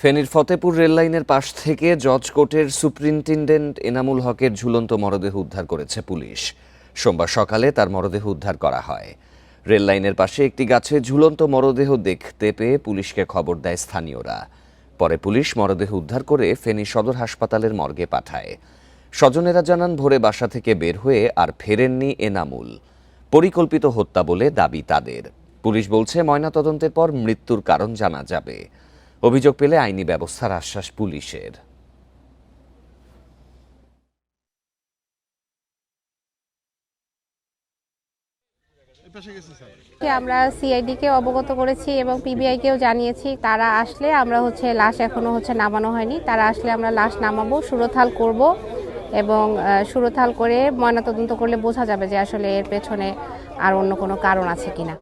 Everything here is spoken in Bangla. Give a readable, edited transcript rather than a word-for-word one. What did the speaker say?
ফেনীর ফতেপুর রেললাইনের পাশ থেকে জজ কোর্টের সুপ্রিনটেনডেন্ট এনামুল হকের ঝুলন্ত মরদেহ উদ্ধার করেছে পুলিশ। সোমবার সকালে তার মরদেহ উদ্ধার করা হয়। রেললাইনের পাশে একটি গাছে ঝুলন্ত মরদেহ দেখতে পেয়ে পুলিশকে খবর দেয় স্থানীয়রা। পরে পুলিশ মরদেহ উদ্ধার করে ফেনী সদর হাসপাতালের মর্গে পাঠায়। স্বজনেরা জানান, ভোরে বাসা থেকে বের হয়ে আর ফেরেননি এনামুল। পরিকল্পিত হত্যা বলে দাবি তাদের। পুলিশ বলছে, ময়নাতদন্তের পর মৃত্যুর কারণ জানা যাবে। অভিযোগ পেলে আইনি ব্যবস্থার আশ্বাস পুলিশের। আমরা সিআইডিকে অবগত করেছি এবং পিবিআইকেও জানিয়েছি। তারা আসলে আমরা লাশ এখনো নামানো হয়নি, তারা আসলে আমরা লাশ নামাবো, সুরতহাল করব এবং সুরতহাল করে ময়নাতদন্ত করলে বোঝা যাবে যে আসলে এর পেছনে আর অন্য কোনো কারণ আছে কিনা।